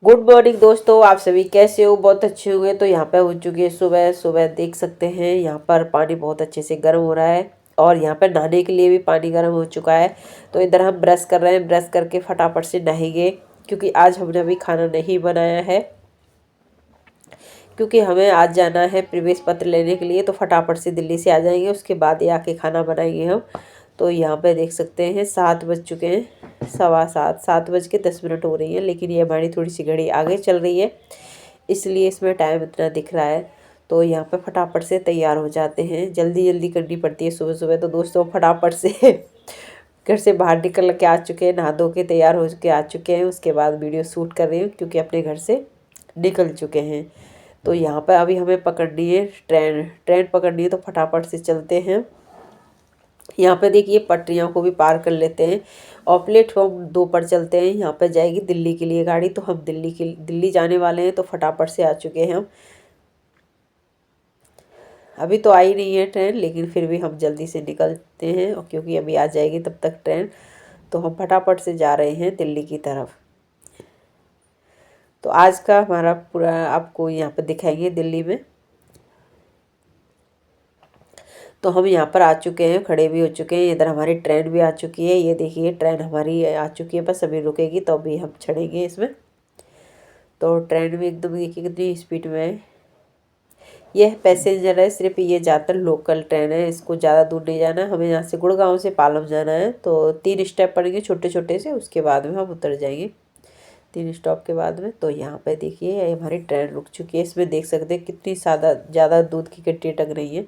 Good morning दोस्तों, आप सभी कैसे हो? बहुत अच्छे हुए। तो यहाँ पे हो चुकी है सुबह। सुबह देख सकते हैं यहाँ पर पानी बहुत अच्छे से गर्म हो रहा है और यहाँ पर नहाने के लिए भी पानी गर्म हो चुका है। तो इधर हम ब्रश कर रहे हैं, ब्रश करके फटाफट से नहाएंगे क्योंकि आज हमने अभी खाना नहीं बनाया है, क्योंकि हमें आज जाना है प्रवेश पत्र लेने के लिए। तो फटाफट से दिल्ली से आ जाएंगे, उसके बाद ही आके खाना बनाएंगे हम। तो यहाँ पे देख सकते हैं 7 बज चुके हैं, 7:15, 7:10 हो रही है। लेकिन ये हमारी थोड़ी सी घड़ी आगे चल रही है, इसलिए इसमें टाइम इतना दिख रहा है। तो यहाँ पे फटाफट से तैयार हो जाते हैं, जल्दी जल्दी करनी पड़ती है सुबह सुबह। तो दोस्तों फटाफट से घर से बाहर निकल के आ चुके हैं, नहा धो के तैयार हो के आ चुके हैं। उसके बाद वीडियो शूट कर रही हूँ क्योंकि अपने घर से निकल चुके हैं। तो यहाँ पर अभी हमें पकड़नी है ट्रेन, ट्रेन पकड़नी है। तो फटाफट से चलते हैं। यहाँ पे देखिए पटरियों को भी पार कर लेते हैं और प्लेटफॉर्म 2 पर चलते हैं। यहाँ पे जाएगी दिल्ली के लिए गाड़ी, तो हम दिल्ली जाने वाले हैं। तो फटाफट से आ चुके हैं हम। अभी तो आई नहीं है ट्रेन, लेकिन फिर भी हम जल्दी से निकलते हैं और क्योंकि अभी आ जाएगी तब तक ट्रेन। तो हम फटाफट से जा रहे हैं दिल्ली की तरफ। तो आज का हमारा पूरा आपको यहाँ पर दिखाएंगे दिल्ली में। तो हम यहाँ पर आ चुके हैं, खड़े भी हो चुके हैं। इधर हमारी ट्रेन भी आ चुकी है। ये देखिए ट्रेन हमारी आ चुकी है, बस अभी रुकेगी तो अभी हम चढ़ेंगे इसमें। तो ट्रेन भी एकदम देखिए कितनी स्पीड में है। यह पैसेंजर है, सिर्फ ये ज़्यादातर लोकल ट्रेन है, इसको ज़्यादा दूर नहीं जाना। हमें यहाँ से गुड़गांव से पालम जाना है। तो 3 स्टेप पड़ेंगे छोटे छोटे से, उसके बाद में हम उतर जाएंगे 3 स्टॉप के बाद में। तो यहाँ पे देखिए हमारी ट्रेन रुक चुकी है। इसमें देख सकते हैं कितनी ज़्यादा दूध की कट्टी टंग रही है।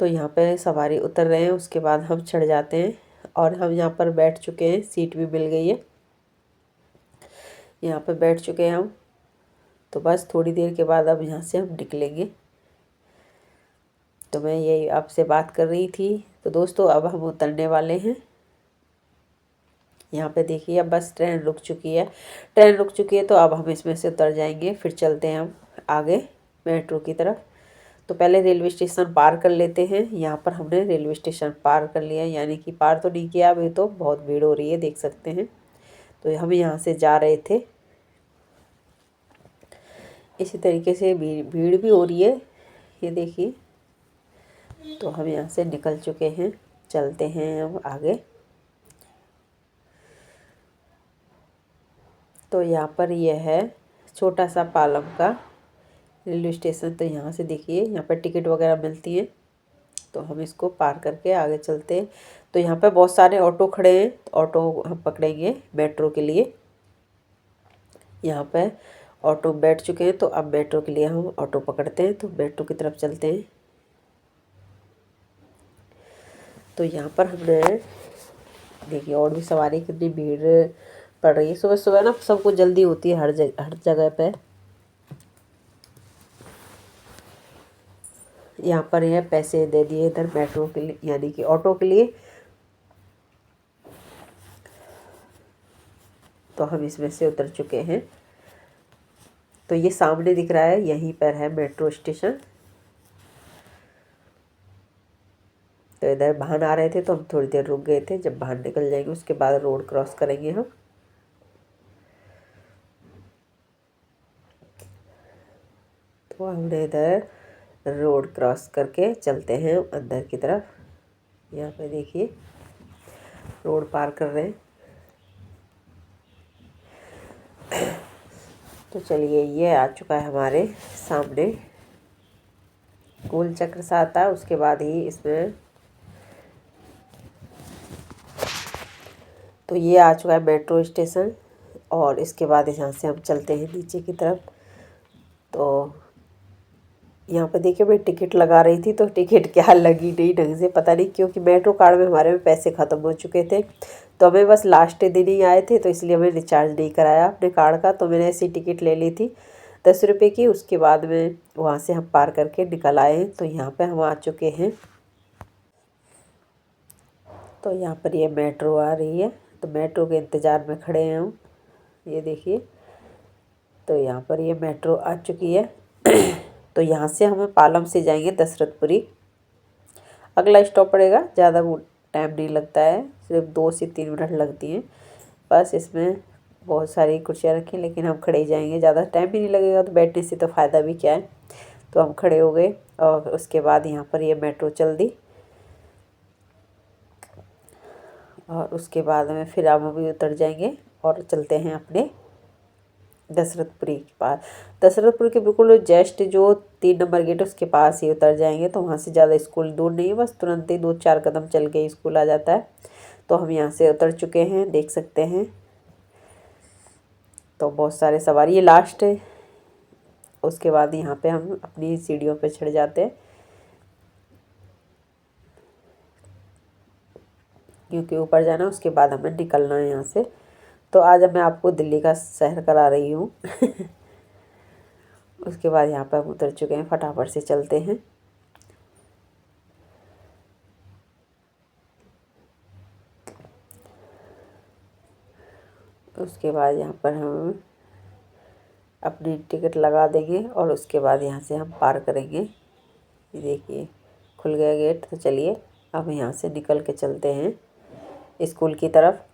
तो यहाँ पे सवारी उतर रहे हैं, उसके बाद हम चढ़ जाते हैं और हम यहाँ पर बैठ चुके हैं, सीट भी मिल गई है। यहाँ पे बैठ चुके हैं हम। तो बस थोड़ी देर के बाद अब यहाँ से हम निकलेंगे। तो मैं यही आपसे बात कर रही थी। तो दोस्तों अब हम उतरने वाले हैं। यहाँ पे देखिए अब बस ट्रेन रुक चुकी है। ट्रेन रुक चुकी है तो अब हम इसमें से उतर जाएंगे, फिर चलते हैं हम आगे मेट्रो की तरफ। तो पहले रेलवे स्टेशन पार कर लेते हैं। यहाँ पर हमने रेलवे स्टेशन पार कर लिया, यानी कि पार तो नहीं किया अभी, तो बहुत भीड़ हो रही है देख सकते हैं। तो हम यहाँ से जा रहे थे, इसी तरीके से भीड़ भी हो रही है, ये देखिए। तो हम यहाँ से निकल चुके हैं, चलते हैं हम आगे। तो यहाँ पर यह है छोटा सा पालम का रेलवे स्टेशन। तो यहाँ से देखिए यहाँ पर टिकट वगैरह मिलती है। तो हम इसको पार करके आगे चलते हैं। तो यहाँ पे बहुत सारे ऑटो खड़े हैं, तो ऑटो हम पकड़ेंगे मेट्रो के लिए। यहाँ पे ऑटो बैठ चुके हैं, तो अब मेट्रो के लिए हम ऑटो पकड़ते हैं। तो मेट्रो की तरफ चलते हैं। तो यहाँ पर हमने देखिए और भी सवारी कितनी भीड़ पड़ रही है। सुबह सुबह ना सबको जल्दी होती है हर जगह पे। यहाँ पर यह पैसे दे दिए इधर मेट्रो के लिए, यानी कि ऑटो के लिए। तो हम इसमें से उतर चुके हैं। तो ये सामने दिख रहा है, यहीं पर है मेट्रो स्टेशन। तो इधर वाहन आ रहे थे तो हम थोड़ी देर रुक गए थे। जब वाहन निकल जाएंगे उसके बाद रोड क्रॉस करेंगे हम। तो हमने इधर रोड क्रॉस करके चलते हैं अंदर की तरफ। यहाँ पे देखिए रोड पार कर रहे हैं। तो चलिए ये आ चुका है हमारे सामने, गोल चक्र सा आता है, उसके बाद ही इसमें। तो ये आ चुका है मेट्रो स्टेशन और इसके बाद यहाँ से हम चलते हैं नीचे की तरफ। तो यहाँ पे देखिए मैं टिकट लगा रही थी, तो टिकट क्या लगी नहीं ढंग से, पता नहीं, क्योंकि मेट्रो कार्ड में हमारे में पैसे ख़त्म हो चुके थे। तो हमें बस लास्ट दिन ही आए थे, तो इसलिए हमें रिचार्ज नहीं कराया अपने कार्ड का। तो मैंने ऐसी टिकट ले ली थी 10 रुपये की। उसके बाद में वहाँ से हम पार करके निकल आए हैं। तो यहाँ पर हम आ चुके हैं। तो यहाँ पर ये मेट्रो आ रही है, तो मेट्रो के इंतज़ार में खड़े हैं हम, ये देखिए। तो यहाँ पर ये मेट्रो आ चुकी है। तो यहाँ से हमें पालम से जाएंगे दशरथपुरी, अगला स्टॉप पड़ेगा। ज़्यादा वो टाइम नहीं लगता है, सिर्फ 2 से 3 मिनट लगती हैं बस इसमें। बहुत सारी कुर्सियाँ रखी, लेकिन हम खड़े ही जाएंगे, ज़्यादा टाइम भी नहीं लगेगा, तो बैठने से तो फ़ायदा भी क्या है। तो हम खड़े हो गए और उसके बाद यहाँ पर ये मेट्रो चल दी और उसके बाद में फिर हम भी उतर जाएंगे और चलते हैं अपने दशरथपुरी के पास। दशरथपुर के बिल्कुल जस्ट जो 3 नंबर गेट है उसके पास ही उतर जाएंगे। तो वहाँ से ज़्यादा स्कूल दूर नहीं है, बस तुरंत ही 2-4 कदम चल के स्कूल आ जाता है। तो हम यहाँ से उतर चुके हैं, देख सकते हैं। तो बहुत सारे सवारी, ये लास्ट है। उसके बाद यहाँ पे हम अपनी सीढ़ियों पे चढ़ जाते हैं, क्योंकि ऊपर जाना, उसके बाद हमें निकलना है यहाँ से। तो आज मैं आपको दिल्ली का सैर करा रही हूँ। उसके बाद यहाँ पर हम उतर चुके हैं, फटाफट से चलते हैं। उसके बाद यहाँ पर हम अपनी टिकट लगा देंगे और उसके बाद यहाँ से हम पार करेंगे। ये देखिए खुल गया गेट। तो चलिए अब यहाँ से निकल के चलते हैं स्कूल की तरफ।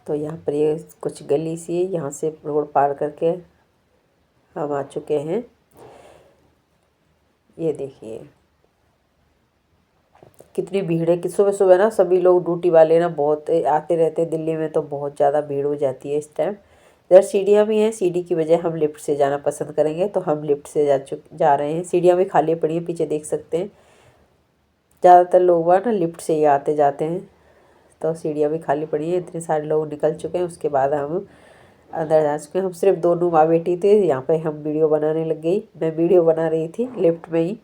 तो यहाँ पर ये कुछ गली सी है, यहाँ से रोड पार करके हम आ चुके हैं। ये देखिए कितनी भीड़ है कि सुबह सुबह ना सभी लोग ड्यूटी वाले ना बहुत आते रहते हैं। दिल्ली में तो बहुत ज़्यादा भीड़ हो जाती है इस टाइम। इधर सीढ़ियाँ भी हैं, सीढ़ी की बजाय हम लिफ्ट से जाना पसंद करेंगे, तो हम लिफ्ट से जा रहे हैं। सीढ़ियाँ भी खाली पड़ी हैं, पीछे देख सकते हैं। ज़्यादातर लोग वहाँ ना लिफ्ट से ही आते जाते हैं, तो सीढ़ियाँ भी खाली पड़ी हैं। इतने सारे लोग निकल चुके हैं। उसके बाद हम अंदर जा चुके हैं। हम सिर्फ दोनों माँ बेटी थे यहाँ पे। हम वीडियो बनाने लग गई, मैं वीडियो बना रही थी लिफ्ट में ही।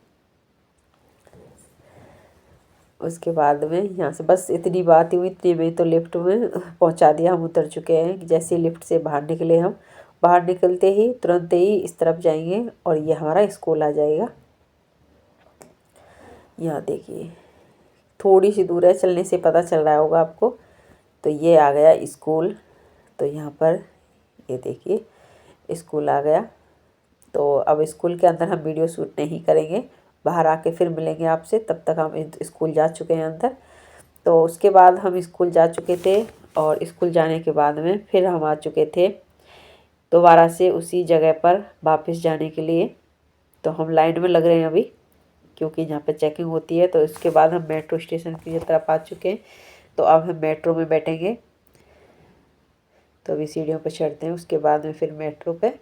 उसके बाद में यहाँ से बस इतनी बात हुई, इतनी में तो लिफ्ट में पहुँचा दिया। हम उतर चुके हैं। जैसे लिफ्ट से बाहर निकले, हम बाहर निकलते ही तुरंत ही इस तरफ जाएंगे और ये हमारा स्कूल आ जाएगा। यहाँ देखिए थोड़ी सी दूर है, चलने से पता चल रहा होगा आपको। तो ये आ गया स्कूल। तो यहाँ पर ये देखिए स्कूल आ गया। तो अब स्कूल के अंदर हम वीडियो शूट नहीं करेंगे, बाहर आके फिर मिलेंगे आपसे। तब तक हम स्कूल जा चुके हैं अंदर। तो उसके बाद हम स्कूल जा चुके थे और स्कूल जाने के बाद में फिर हम आ चुके थे दोबारा से उसी जगह पर वापस जाने के लिए। तो हम लाइन में लग रहे हैं अभी, क्योंकि यहाँ पे चेकिंग होती है। तो इसके बाद हम मेट्रो स्टेशन की तरफ आ चुके हैं। तो अब हम मेट्रो में बैठेंगे। तो अभी सीढ़ियों पर चढ़ते हैं, उसके बाद में फिर मेट्रो पे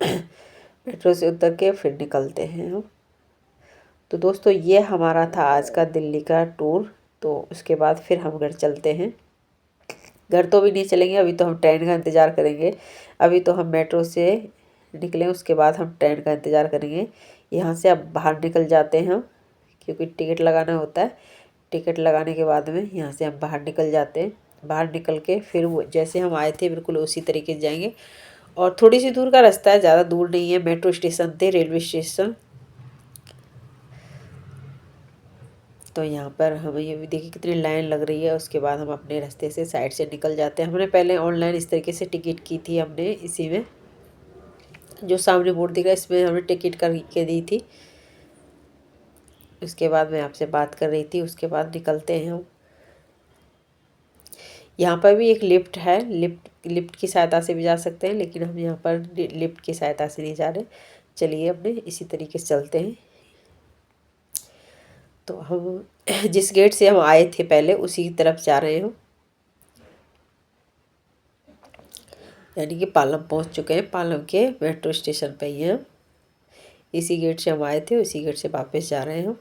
मेट्रो से उतर के फिर निकलते हैं हम। तो दोस्तों ये हमारा था आज का दिल्ली का टूर। तो उसके बाद फिर हम घर चलते हैं। घर तो भी नहीं चलेंगे, अभी तो हम ट्रेन का इंतज़ार करेंगे। अभी तो हम मेट्रो से निकलें, उसके बाद हम ट्रेन का इंतज़ार करेंगे। यहाँ से अब बाहर निकल जाते हैं हम, क्योंकि टिकट लगाना होता है। टिकट लगाने के बाद में यहाँ से हम बाहर निकल जाते हैं। बाहर निकल के फिर वो जैसे हम आए थे बिल्कुल उसी तरीके से जाएंगे। और थोड़ी सी दूर का रास्ता है, ज़्यादा दूर नहीं है। मेट्रो स्टेशन थे, रेलवे स्टेशन। तो यहाँ पर हमें ये भी देखिए कितनी लाइन लग रही है। उसके बाद हम अपने रास्ते से साइड से निकल जाते हैं। हमने पहले ऑनलाइन इस तरीके से टिकट की थी हमने, इसी में जो सामने बोर्ड दिख रहा है इसमें हमने टिकट करके दी थी। उसके बाद मैं आपसे बात कर रही थी। उसके बाद निकलते हैं हम। यहाँ पर भी एक लिफ्ट है, लिफ्ट की सहायता से भी जा सकते हैं, लेकिन हम यहाँ पर लिफ्ट की सहायता से नहीं जा रहे। चलिए अपने इसी तरीके से चलते हैं। तो हम जिस गेट से हम आए थे पहले उसी की तरफ जा रहे हैं, यानी कि पालम पहुंच चुके हैं। पालम के मेट्रो स्टेशन पे ही हैं। इसी गेट से हम आए थे, उसी गेट से वापस जा रहे हैं।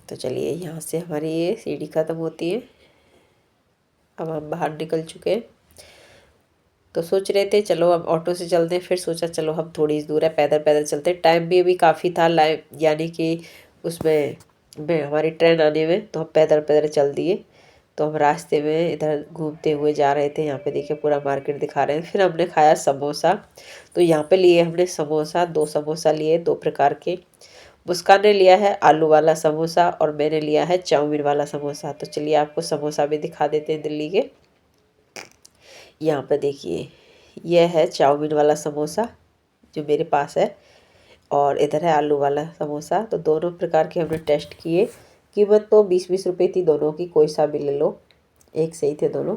तो चलिए यहाँ से हमारी ये सीढ़ी ख़त्म होती है। अब हम बाहर निकल चुके हैं। तो सोच रहे थे चलो अब ऑटो से चलते हैं, फिर सोचा चलो हम थोड़ी दूर है पैदल पैदल चलते हैं। टाइम भी अभी काफ़ी था लाइन, यानी कि उसमें हमारी ट्रेन आने में, तो हम पैदल पैदल चल दिए। तो हम रास्ते में इधर घूमते हुए जा रहे थे। यहाँ पे देखिए पूरा मार्केट दिखा रहे हैं। फिर हमने खाया समोसा। तो यहाँ पे लिए हमने समोसा, 2 समोसा लिए, 2 प्रकार के। मुस्कान ने लिया है आलू वाला समोसा और मैंने लिया है चाउमीन वाला समोसा। तो चलिए आपको समोसा भी दिखा देते हैं दिल्ली के। यहाँ पे देखिए यह है चाउमीन वाला समोसा जो मेरे पास है, और इधर है आलू वाला समोसा। तो दोनों प्रकार के हमने टेस्ट किए। कीमत तो 20-20 रुपये थी दोनों की, कोई सा भी ले लो, एक सही थे दोनों,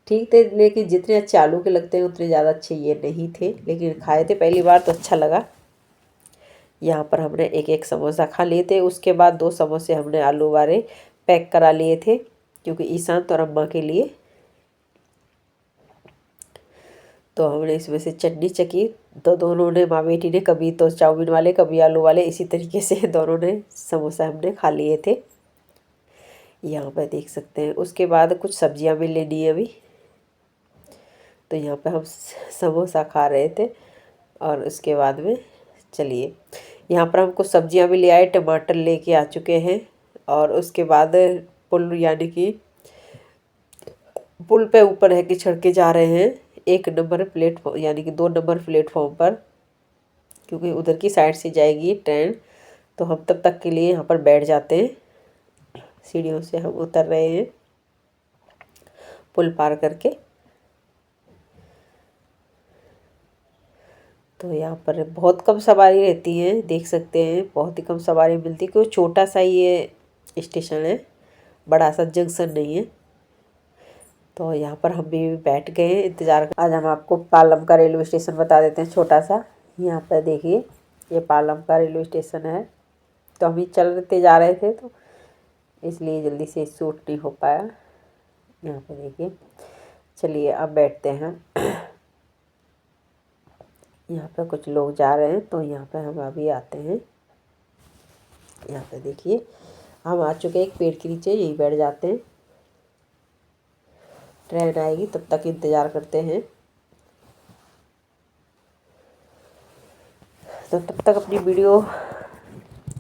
ठीक थे। लेकिन जितने अच्छे आलू के लगते हैं उतने ज़्यादा अच्छे ये नहीं थे, लेकिन खाए थे पहली बार तो अच्छा लगा। यहाँ पर हमने एक एक समोसा खा लिए थे। उसके बाद 2 समोसे हमने आलू वाले पैक करा लिए थे, क्योंकि ईशांत और अम्मा के लिए। तो हमने इसमें से चटनी चकी। तो दोनों ने, माँ बेटी ने, कभी तो चाउमीन वाले कभी आलू वाले, इसी तरीके से दोनों ने समोसा हमने खा लिए थे। यहाँ पर देख सकते हैं। उसके बाद कुछ सब्जियां भी लेनी है अभी। तो यहाँ पे हम समोसा खा रहे थे और उसके बाद में चलिए यहाँ पर हम कुछ सब्जियां भी ले आए। टमाटर लेके आ चुके हैं और उसके बाद पुल, यानी कि पुल पे ऊपर है कि चढ़ के जा रहे हैं 1 नंबर प्लेटफॉर्म, यानी कि 2 नंबर प्लेटफॉर्म पर, क्योंकि उधर की साइड से जाएगी ट्रेन। तो हम तब तक के लिए यहाँ पर बैठ जाते हैं। सीढ़ियों से हम उतर रहे हैं पुल पार करके। तो यहाँ पर बहुत कम सवारी रहती है, देख सकते हैं, बहुत ही कम सवारी मिलती है, क्योंकि छोटा सा ये स्टेशन है, बड़ा सा जंक्शन नहीं है। तो यहाँ पर हम भी बैठ गए हैं इंतज़ार। आज हम आपको पालम का रेलवे स्टेशन बता देते हैं, छोटा सा। यहाँ पर देखिए, ये पालम का रेलवे स्टेशन है। तो हम ही चलते जा रहे थे, तो इसलिए जल्दी से शूट नहीं हो पाया। यहाँ पर देखिए, चलिए अब बैठते हैं। यहाँ पे कुछ लोग जा रहे हैं, तो यहाँ पे हम अभी आते हैं। यहाँ पे देखिए, हम आ चुके हैं एक पेड़ के नीचे, यही बैठ जाते हैं। ट्रेन आएगी तब तक इंतज़ार करते हैं। तो तब तक अपनी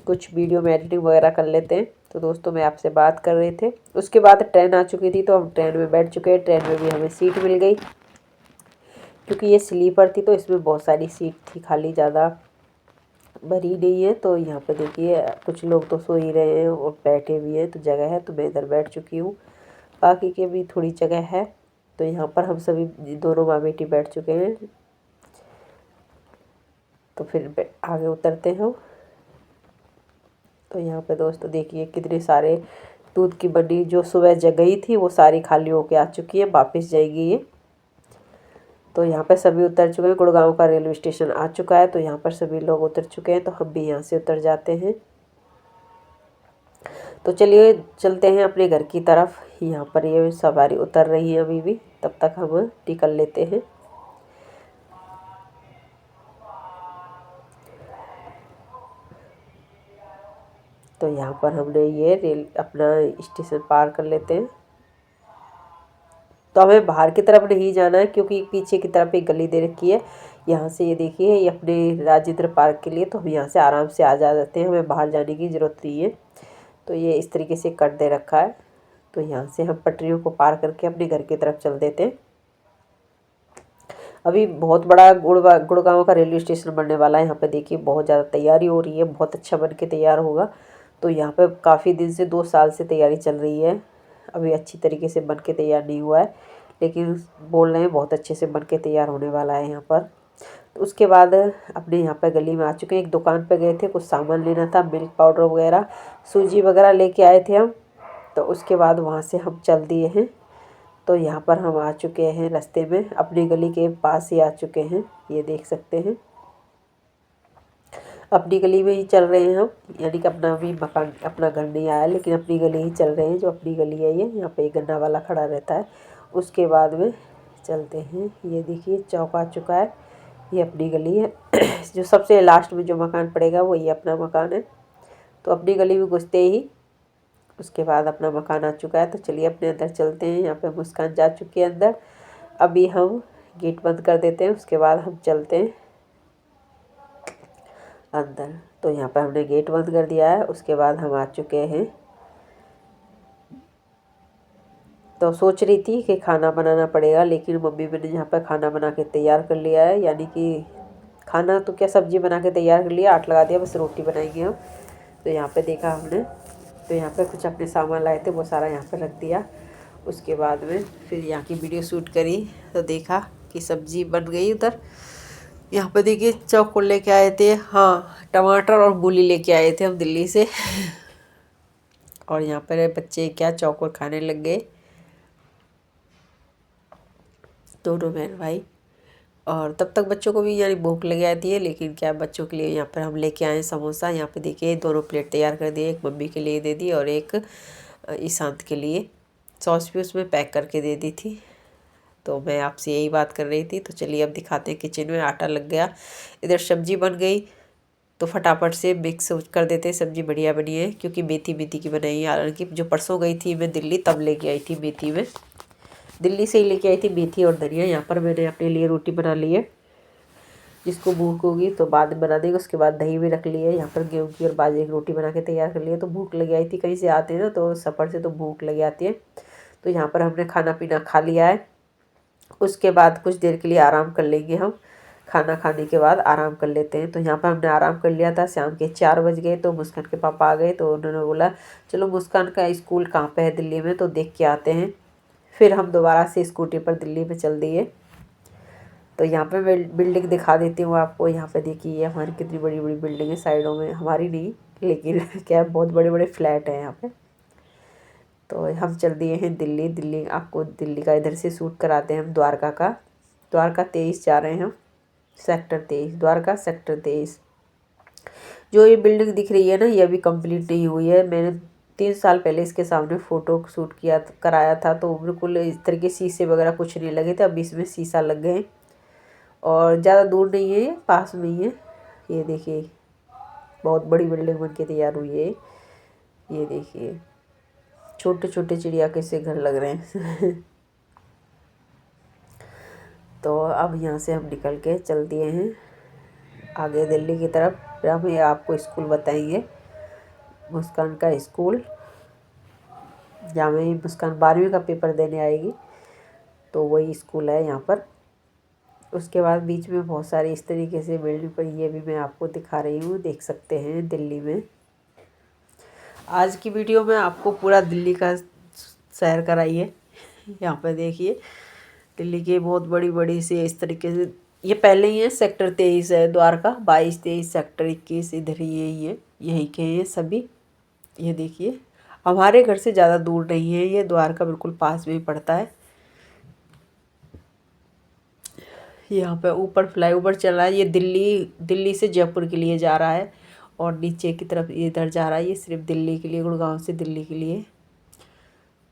कुछ वीडियो में एडिटिंग वगैरह कर लेते हैं। तो दोस्तों, मैं आपसे बात कर रहे थे। उसके बाद ट्रेन आ चुकी थी, तो हम ट्रेन में बैठ चुके हैं। ट्रेन में भी हमें सीट मिल गई, क्योंकि ये स्लीपर थी, तो इसमें बहुत सारी सीट थी खाली, ज़्यादा भरी नहीं है। तो यहाँ पे देखिए, कुछ लोग तो सो ही रहे हैं और बैठे भी हैं, तो जगह है। तो मैं इधर बैठ चुकी हूँ, बाकी के भी थोड़ी जगह है। तो यहाँ पर हम सभी दोनों माँ बेटी बैठ चुके हैं। तो फिर आगे उतरते हैं। तो यहाँ पे दोस्तों देखिए, कितने सारे दूध की बनी जो सुबह जगही थी, वो सारी खाली होके आ चुकी है, वापस जाएगी ये। तो यहाँ पर सभी उतर चुके हैं। गुड़गांव का रेलवे स्टेशन आ चुका है, तो यहाँ पर सभी लोग उतर चुके हैं। तो हम भी यहाँ से उतर जाते हैं। तो चलिए चलते हैं अपने घर की तरफ। यहाँ पर ये सवारी उतर रही है अभी भी, तब तक हम निकल लेते हैं। तो यहाँ पर हमने ये रेल अपना स्टेशन पार कर लेते हैं। तो हमें बाहर की तरफ नहीं जाना है, क्योंकि पीछे की तरफ एक गली दे रखी है। यहाँ से ये देखिए, ये अपने राजेंद्र पार्क के लिए। तो हम यहाँ से आराम से आ जाते हैं, हमें बाहर जाने की ज़रूरत नहीं है। तो ये इस तरीके से कट दे रखा है। तो यहाँ से हम पटरियों को पार करके अपने घर की तरफ चल देते हैं। अभी बहुत बड़ा गुड़गांव का रेलवे स्टेशन बनने वाला है। यहाँ पे देखिए, बहुत ज़्यादा तैयारी हो रही है, बहुत अच्छा बन के तैयार होगा। तो यहाँ पे काफ़ी दिन से, 2 साल से तैयारी चल रही है। अभी अच्छी तरीके से बन के तैयार नहीं हुआ है, लेकिन बोल रहे हैं बहुत अच्छे से बन के तैयार होने वाला है यहाँ पर। तो उसके बाद अपने यहाँ पर गली में आ चुके हैं। एक दुकान पर गए थे, कुछ सामान लेना था, मिल्क पाउडर वगैरह, सूजी वगैरह लेके आए थे हम। तो उसके बाद वहाँ से हम चल दिए हैं। तो यहाँ पर हम आ चुके हैं, रास्ते में अपनी गली के पास ही आ चुके हैं। ये देख सकते हैं, अपनी गली में ही चल रहे हैं हम, यानी कि अपना भी मकान, अपना घर नहीं आया, लेकिन अपनी गली ही चल रहे हैं। जो अपनी गली है ये, यहाँ पे एक गन्ना वाला खड़ा रहता है। उसके बाद में चलते हैं। ये देखिए, चौक आ चुका है, ये अपनी गली है। जो सबसे लास्ट में जो मकान पड़ेगा वही अपना मकान है। तो अपनी गली में घुसते ही उसके बाद अपना मकान आ चुका है। तो चलिए अपने अंदर चलते हैं। यहाँ पे मुस्कान जा चुकी है अंदर। अभी हम गेट बंद कर देते हैं, उसके बाद हम चलते हैं अंदर। तो यहाँ पर हमने गेट बंद कर दिया है, उसके बाद हम आ चुके हैं। तो सोच रही थी कि खाना बनाना पड़ेगा, लेकिन मम्मी मैंने यहाँ पर खाना बना के तैयार कर लिया है। यानी कि खाना तो क्या, सब्जी बना के तैयार कर लिया, आटा लगा दिया, बस रोटी बनाएंगे हम। तो यहाँ पे देखा हमने, तो यहाँ पे कुछ अपने सामान लाए थे, वो सारा यहाँ पर रख दिया। उसके बाद में फिर यहाँ की वीडियो शूट करी, तो देखा कि सब्जी बन गई उधर। यहाँ पे देखिए चौकोर लेके आए थे, हाँ टमाटर और मूली लेके आए थे हम दिल्ली से। और यहाँ पर बच्चे क्या चौकोर खाने लग गए, दोनों बहन भाई। और तब तक बच्चों को भी यानी भूख लग जाती है, लेकिन क्या बच्चों के लिए यहाँ पर हम लेके आए समोसा। यहाँ पे देखिए दोनों प्लेट तैयार कर दिए, एक मम्मी के लिए दे दी और एक ईशांत के लिए। सॉस भी उसमें पैक करके दे दी थी। तो मैं आपसे यही बात कर रही थी। तो चलिए अब दिखाते हैं किचन में। आटा लग गया, इधर सब्जी बन गई, तो फटाफट से मिक्स कर देते हैं। सब्जी बढ़िया बनी है क्योंकि मेथी मेथी की बनाई है। हालांकि जो परसों गई थी मैं दिल्ली तब लेके आई थी मेथी में, दिल्ली से ही लेके आई थी मेथी और धनिया। यहाँ पर मैंने अपने लिए रोटी बना ली है, जिसको भूख होगी तो बाद में बना देंगे। उसके बाद दही भी रख ली है। यहाँ पर गेहूँ की और बाजरे की रोटी बना के तैयार कर ली है। तो भूख लगी आई थी, कहीं से आते हैं ना तो सफ़र से तो भूख लगी आती है। तो यहाँ पर हमने खाना पीना खा लिया है। उसके बाद कुछ देर के लिए आराम कर लेंगे हम। खाना खाने के बाद आराम कर लेते हैं। तो यहाँ पर हमने आराम कर लिया था। शाम के 4 बज गए तो मुस्कान के पापा आ गए। तो उन्होंने बोला चलो मुस्कान का स्कूल कहाँ पे है दिल्ली में, तो देख के आते हैं। फिर हम दोबारा से स्कूटी पर दिल्ली में चल दिए। तो यहाँ पे मैं बिल्डिंग दिखा देती हूँ आपको। यहाँ पे देखिए ये हमारी कितनी बड़ी बड़ी बिल्डिंग है साइडों में, हमारी नहीं लेकिन क्या बहुत बड़े बड़े फ्लैट हैं यहाँ पे। तो हम चल दिए हैं दिल्ली। दिल्ली आपको दिल्ली का इधर से शूट कराते हैं हम द्वारका का। द्वारका 23 जा रहे हैं हम, सेक्टर 23, द्वारका सेक्टर 23। जो ये बिल्डिंग दिख रही है ना, ये अभी कंप्लीट नहीं हुई है। मैंने 3 साल पहले इसके सामने फ़ोटो शूट कराया था, तो बिल्कुल इस तरह के शीशे वगैरह कुछ नहीं लगे थे। अभी इसमें शीशा लग गए और ज़्यादा दूर नहीं है, ये पास में ही है। ये देखिए बहुत बड़ी बिल्डिंग बन के तैयार हुई है। ये देखिए छोटे छोटे चिड़िया कैसे घर लग रहे हैं। तो अब यहाँ से हम निकल के चल दिए हैं आगे दिल्ली की तरफ। फिर हम ये आपको स्कूल बताएंगे, मुस्कान का स्कूल, जहाँ में मुस्कान 12वीं का पेपर देने आएगी। तो वही स्कूल है यहाँ पर। उसके बाद बीच में बहुत सारी इस तरीके से बिल्डिंग पर, ये भी मैं आपको दिखा रही हूँ, देख सकते हैं दिल्ली में। आज की वीडियो में आपको पूरा दिल्ली का सैर कराई है। यहाँ पर देखिए दिल्ली की बहुत बड़ी बड़ी सी इस तरीके से, ये पहले ही है सेक्टर 23 है द्वारका, 22 23 सेक्टर 21 इधर ही यही है, यही के हैं सभी। ये देखिए हमारे घर से ज़्यादा दूर नहीं है, ये द्वारका बिल्कुल पास में ही पड़ता है। यहाँ पे ऊपर फ्लाईओवर चल रहा है, ये दिल्ली से जयपुर के लिए जा रहा है। और नीचे की तरफ इधर जा रहा है, ये सिर्फ दिल्ली के लिए, गुड़गांव से दिल्ली के लिए।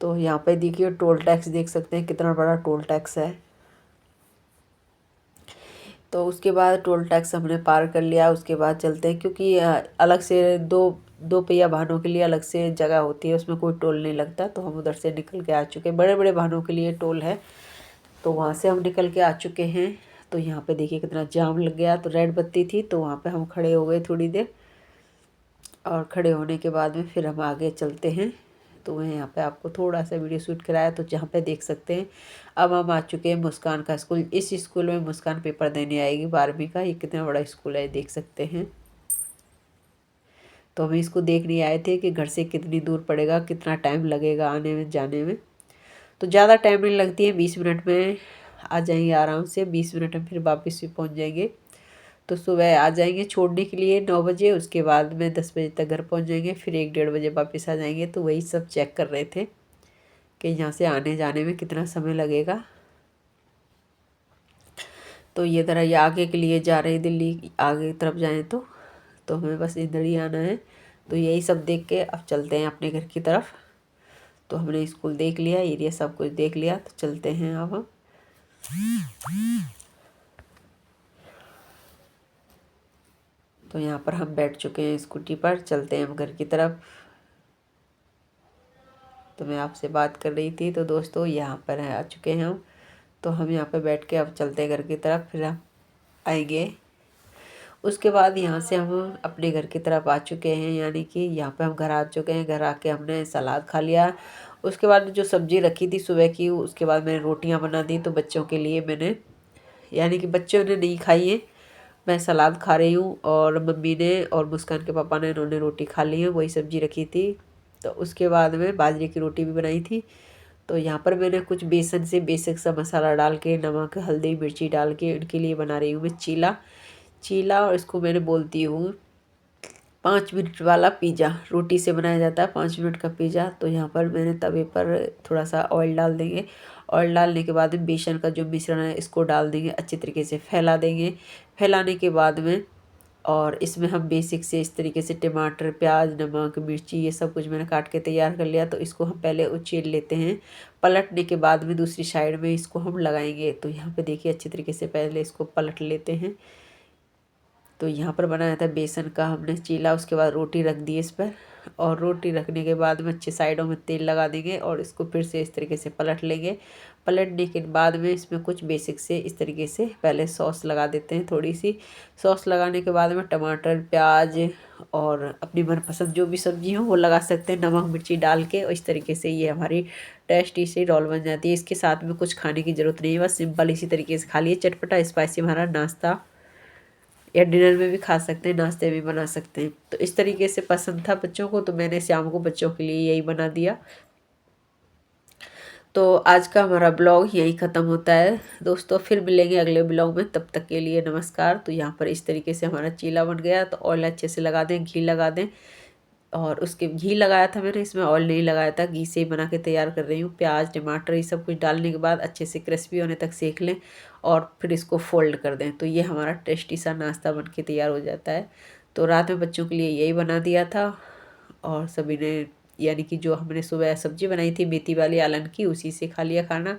तो यहाँ पे देखिए टोल टैक्स देख सकते हैं, कितना बड़ा टोल टैक्स है। तो उसके बाद टोल टैक्स हमने पार कर लिया। उसके बाद चलते हैं, क्योंकि अलग से दो पहिया वाहनों के लिए अलग से जगह होती है, उसमें कोई टोल नहीं लगता। तो हम उधर से निकल के आ चुके हैं, बड़े बड़े वाहनों के लिए टोल है, तो वहाँ से हम निकल के आ चुके हैं। तो यहाँ पे देखिए कितना जाम लग गया। तो रेड बत्ती थी तो वहाँ पे हम खड़े हो गए थोड़ी देर, और खड़े होने के बाद में फिर हम आगे चलते हैं। तो मैं यहाँ पे आपको थोड़ा सा वीडियो शूट कराया, तो जहाँ पे देख सकते हैं अब हम आ चुके हैं मुस्कान का स्कूल। इस स्कूल में मुस्कान पेपर देने आएगी 12वीं का। ये कितना बड़ा स्कूल है देख सकते हैं। तो हम इसको देखने आए थे कि घर से कितनी दूर पड़ेगा, कितना टाइम लगेगा आने में जाने में। तो ज़्यादा टाइम नहीं लगती है, 20 मिनट में आ जाएंगे आराम से। 20 मिनट में फिर वापस भी पहुँच जाएंगे। तो सुबह आ जाएंगे छोड़ने के लिए 9 बजे, उसके बाद में 10 बजे तक घर पहुंच जाएंगे, फिर 1 1:30 बजे वापस आ जाएंगे। तो वही सब चेक कर रहे थे कि यहाँ से आने जाने में कितना समय लगेगा। तो ये तरह ये आगे के लिए जा रहे हैं, दिल्ली आगे तरफ जाएं तो हमें बस इधर ही आना है। तो यही सब देख के अब चलते हैं अपने घर की तरफ। तो हमने स्कूल देख लिया, एरिया सब कुछ देख लिया, तो चलते हैं अब हम। तो यहाँ पर हम बैठ चुके हैं स्कूटी पर, चलते हैं हम घर की तरफ। तो मैं आपसे बात कर रही थी, तो दोस्तों यहाँ पर आ चुके हैं हम। तो हम यहाँ पर बैठ के अब चलते हैं घर की तरफ, फिर हम आएंगे। उसके बाद यहाँ से हम अपने घर की तरफ आ चुके हैं, यानी कि यहाँ पे हम घर आ चुके हैं। घर आके हमने सलाद खा लिया। उसके बाद जो सब्ज़ी रखी थी सुबह की, उसके बाद मैंने रोटियाँ बना दी। तो बच्चों के लिए मैंने, यानी कि बच्चों ने नहीं खाई है, मैं सलाद खा रही हूँ, और मम्मी ने और मुस्कान के पापा ने, इन्होंने रोटी खा ली है, वही सब्ज़ी रखी थी। तो उसके बाद में बाजरे की रोटी भी बनाई थी। तो यहाँ पर मैंने कुछ बेसन से बेसिक सा मसाला डाल के, नमक हल्दी मिर्ची डाल के इनके लिए बना रही हूँ मैं चीला। और इसको मैंने बोलती हूँ 5 मिनट वाला पिज़्ज़ा। रोटी से बनाया जाता है 5 मिनट का पिज़्ज़ा। तो यहाँ पर मैंने तवे पर थोड़ा सा ऑयल डाल देंगे। ऑयल डालने के बाद में बेसन का जो मिश्रण है इसको डाल देंगे, अच्छे तरीके से फैला देंगे। फैलाने के बाद में और इसमें हम बेसिक से इस तरीके से टमाटर प्याज नमक मिर्ची ये सब कुछ मैंने काट के तैयार कर लिया। तो इसको हम पहले उचील लेते हैं। पलटने के बाद में दूसरी साइड में इसको हम लगाएंगे। तो यहाँ पे देखिए अच्छी तरीके से पहले इसको पलट लेते हैं। तो यहाँ पर बनाया था बेसन का हमने चीला। उसके बाद रोटी रख दी इस पर, और रोटी रखने के बाद में अच्छे साइडों में तेल लगा देंगे और इसको फिर से इस तरीके से पलट लेंगे। पलटने के बाद में इसमें कुछ बेसिक से इस तरीके से पहले सॉस लगा देते हैं। थोड़ी सी सॉस लगाने के बाद में टमाटर प्याज और अपनी मनपसंद जो भी सब्जी हो वो लगा सकते हैं, नमक मिर्ची डाल के। और इस तरीके से ये हमारी टेस्टी सी रोल बन जाती है। इसके साथ में कुछ खाने की ज़रूरत नहीं है, बस सिंपल इसी तरीके से खा लिए। चटपटा स्पाइसी हमारा नाश्ता या डिनर में भी खा सकते हैं, नाश्ते में भी बना सकते हैं। तो इस तरीके से पसंद था बच्चों को, तो मैंने शाम को बच्चों के लिए यही बना दिया। तो आज का हमारा ब्लॉग यही ख़त्म होता है दोस्तों। फिर मिलेंगे अगले ब्लॉग में, तब तक के लिए नमस्कार। तो यहाँ पर इस तरीके से हमारा चीला बन गया। तो ऑयल अच्छे से लगा दें, घी लगा दें। और उसके घी लगाया था मैंने, इसमें ऑयल नहीं लगाया था, घी से ही बना के तैयार कर रही हूँ। प्याज टमाटर ये सब कुछ डालने के बाद अच्छे से क्रिस्पी होने तक सेक लें और फिर इसको फोल्ड कर दें। तो ये हमारा टेस्टी सा नाश्ता बन के तैयार हो जाता है। तो रात में बच्चों के लिए यही बना दिया था और सभी ने, यानी कि जो हमने सुबह सब्जी बनाई थी मेथी वाली आलन की, उसी से खा लिया खाना।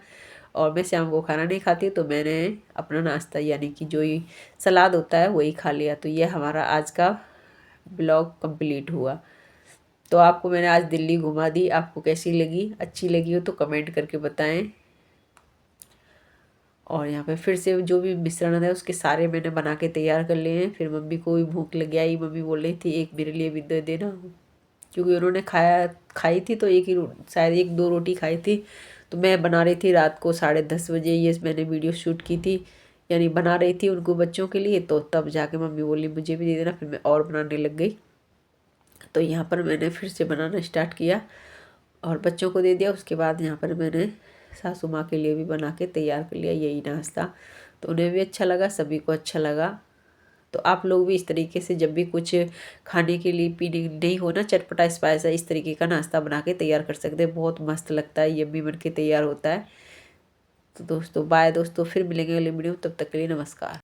और मैं शाम को खाना नहीं खाती, तो मैंने अपना नाश्ता यानी कि जो ये सलाद होता है वही खा लिया। तो ये हमारा आज का ब्लॉग कंप्लीट हुआ। तो आपको मैंने आज दिल्ली घुमा दी। आपको कैसी लगी? अच्छी लगी हो तो कमेंट करके बताएं। और यहाँ पे फिर से जो भी मिश्रण है उसके सारे मैंने बना के तैयार कर लिए हैं। फिर मम्मी को भी भूख लग गई, मम्मी बोल रही थी एक मेरे लिए भी दे देना, क्योंकि उन्होंने खाई थी तो एक ही शायद 1-2 रोटी खाई थी। तो मैं बना रही थी रात को 10:30 बजे, ये मैंने वीडियो शूट की थी, यानी बना रही थी उनको बच्चों के लिए। तो तब जाके मम्मी बोली मुझे भी दे देना, फिर मैं और बनाने लग गई। तो यहाँ पर मैंने फिर से बनाना स्टार्ट किया और बच्चों को दे दिया। उसके बाद यहाँ पर मैंने सासू माँ के लिए भी बना के तैयार कर लिया यही नाश्ता। तो उन्हें भी अच्छा लगा, सभी को अच्छा लगा। तो आप लोग भी इस तरीके से जब भी कुछ खाने के लिए पीने नहीं हो ना, चटपटा स्पाइस है, इस तरीके का नाश्ता बना के तैयार कर सकते हैं। बहुत मस्त लगता है, यम्मी बन के तैयार होता है। तो दोस्तों बाय दोस्तों, फिर मिलेंगे अगले वीडियो, तब तक के लिए नमस्कार।